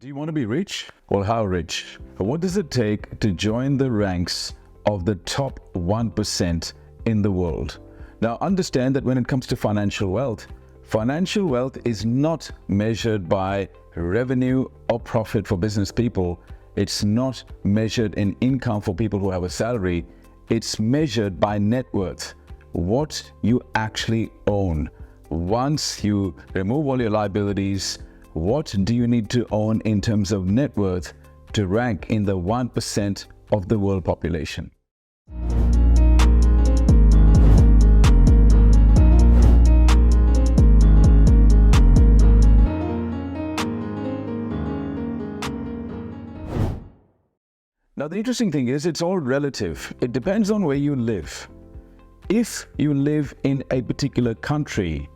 Do you want to be rich? Well, how rich? What does it take to join the ranks of the top 1% in the world? Now, understand that when it comes to financial wealth is not measured by revenue or profit for business people. It's not measured in income for people who have a salary. It's measured by net worth, what you actually own. Once you remove all your liabilities, what do you need to own in terms of net worth to rank in the 1% of the world population? Now, the interesting thing is it's all relative. It depends on where you live. If you live in a particular country,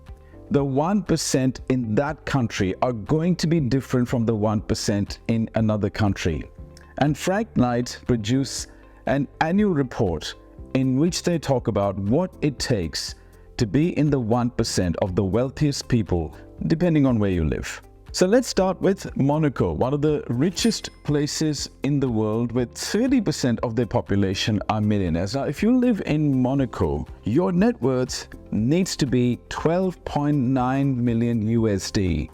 the 1% in that country are going to be different from the 1% in another country. And Frank Knight produced an annual report in which they talk about what it takes to be in the 1% of the wealthiest people, depending on where you live. So let's start with Monaco, one of the richest places in the world, with 30% of their population are millionaires. Now, if you live in Monaco, your net worth needs to be 12.9 million USD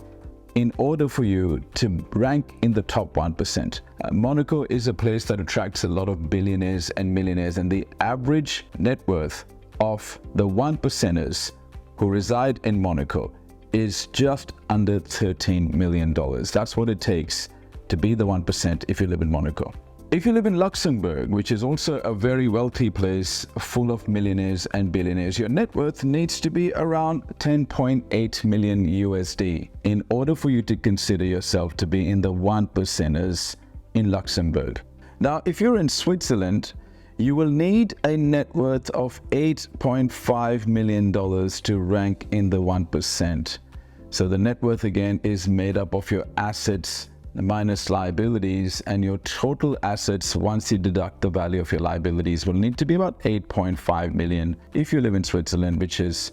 in order for you to rank in the top 1%. Monaco is a place that attracts a lot of billionaires and millionaires, and the average net worth of the 1%ers who reside in Monaco is just under $13 million. That's what it takes to be the 1% if you live in Monaco. If you live in Luxembourg, which is also a very wealthy place full of millionaires and billionaires, your net worth needs to be around 10.8 million USD in order for you to consider yourself to be in the 1%ers in Luxembourg. Now, if you're in Switzerland, you will need a net worth of $8.5 million to rank in the 1%. So the net worth again is made up of your assets minus liabilities, and your total assets, once you deduct the value of your liabilities, will need to be about 8.5 million. If you live in Switzerland, which has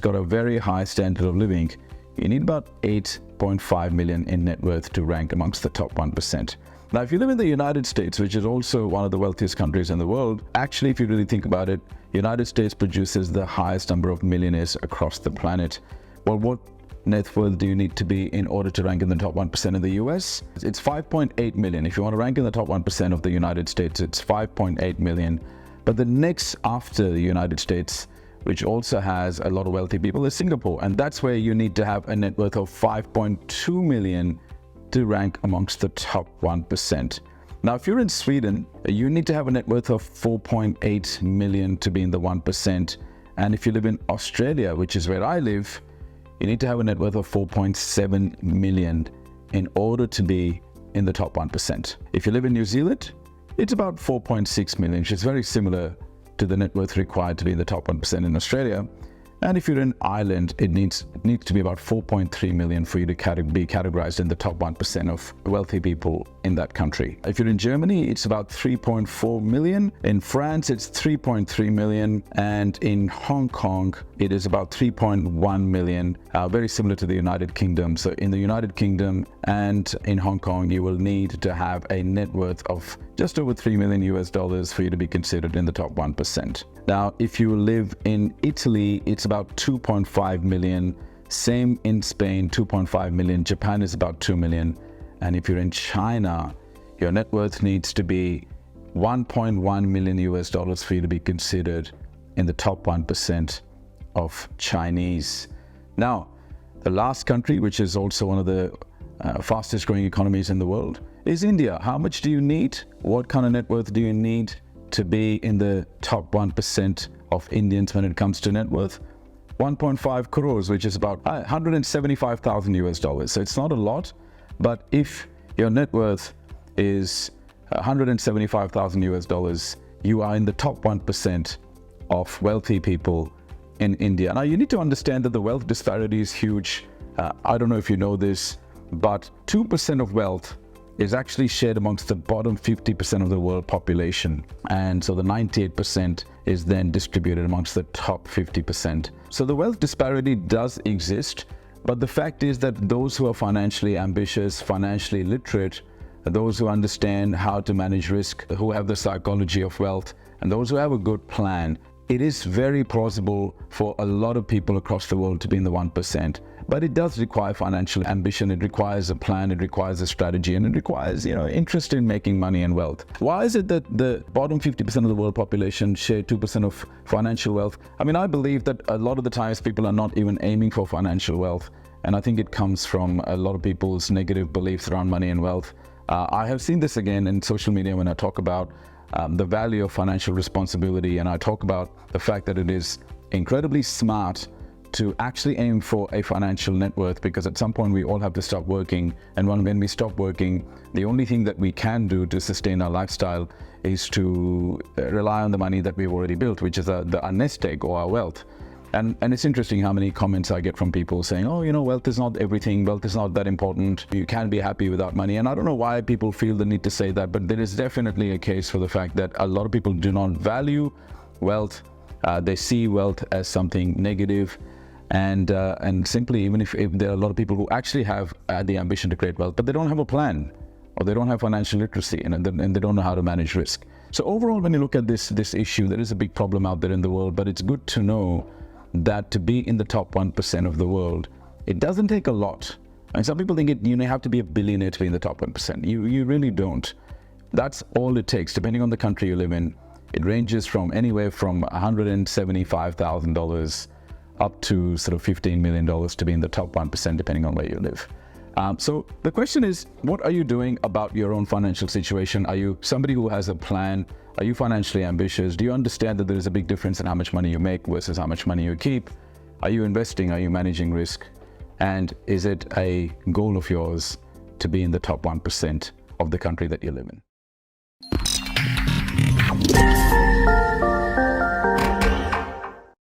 got a very high standard of living, you need about 8.5 million in net worth to rank amongst the top 1%. Now, if you live in the United States, which is also one of the wealthiest countries in the world, actually, if you really think about it, the United States produces the highest number of millionaires across the planet. Well, what net worth do you need to be in order to rank in the top 1% in the US? It's 5.8 million. If you want to rank in the top 1% of the United States, it's 5.8 million. But the next after the United States, which also has a lot of wealthy people, is Singapore. And that's where you need to have a net worth of 5.2 million to rank amongst the top 1%. Now, if you're in Sweden, you need to have a net worth of 4.8 million to be in the 1%. And if you live in Australia, which is where I live, you need to have a net worth of 4.7 million in order to be in the top 1%. If you live in New Zealand, it's about 4.6 million, which is very similar to the net worth required to be in the top 1% in Australia. And if you're in Ireland, it needs to be about 4.3 million for you to be categorized in the top 1% of wealthy people in that country. If you're in Germany, it's about 3.4 million. In France, it's 3.3 million. And in Hong Kong, it is about 3.1 million, very similar to the United Kingdom. So in the United Kingdom and in Hong Kong, you will need to have a net worth of just over $3 million US for you to be considered in the top 1%. Now, if you live in Italy, it's about 2.5 million. Same in Spain, 2.5 million. Japan is about 2 million. And if you're in China, your net worth needs to be 1.1 million US for you to be considered in the top 1% of Chinese. Now, the last country, which is also one of the fastest growing economies in the world, is India. How much do you need? What kind of net worth do you need to be in the top 1% of Indians when it comes to net worth? 1.5 crores, which is about 175,000 US dollars. So it's not a lot, but if your net worth is 175,000 US dollars, you are in the top 1% of wealthy people in India. Now, you need to understand that the wealth disparity is huge. I don't know if you know this, but 2% of wealth is actually shared amongst the bottom 50% of the world population. And so the 98% is then distributed amongst the top 50%. So the wealth disparity does exist, But the fact is that those who are financially ambitious, financially literate, those who understand how to manage risk, who have the psychology of wealth, and those who have a good plan, it is very plausible for a lot of people across the world to be in the 1%. But it does require financial ambition, it requires a plan, it requires a strategy, and it requires, interest in making money and wealth. Why is it that the bottom 50% of the world population share 2% of financial wealth? I mean, I believe that a lot of the times people are not even aiming for financial wealth. And I think it comes from a lot of people's negative beliefs around money and wealth. I have seen this again in social media when I talk about the value of financial responsibility, and I talk about the fact that it is incredibly smart to actually aim for a financial net worth, because at some point we all have to stop working, and when we stop working, the only thing that we can do to sustain our lifestyle is to rely on the money that we've already built, which is our nest egg or our wealth. And it's interesting how many comments I get from people saying, oh, wealth is not everything, wealth is not that important, you can't be happy without money. And I don't know why people feel the need to say that, but there is definitely a case for the fact that a lot of people do not value wealth. They see wealth as something negative. And simply, even if there are a lot of people who actually have the ambition to create wealth, but they don't have a plan, or they don't have financial literacy, and they don't know how to manage risk. So overall, when you look at this issue, there is a big problem out there in the world, but it's good to know that to be in the top 1% of the world, it doesn't take a lot. And some people think you have to be a billionaire to be in the top 1%. You really don't. That's all it takes, depending on the country you live in. It ranges from anywhere from $175,000 up to sort of $15 million to be in the top 1%, depending on where you live. So the question is, what are you doing about your own financial situation? Are you somebody who has a plan? Are you financially ambitious? Do you understand that there is a big difference in how much money you make versus how much money you keep? Are you investing? Are you managing risk? And is it a goal of yours to be in the top 1% of the country that you live in?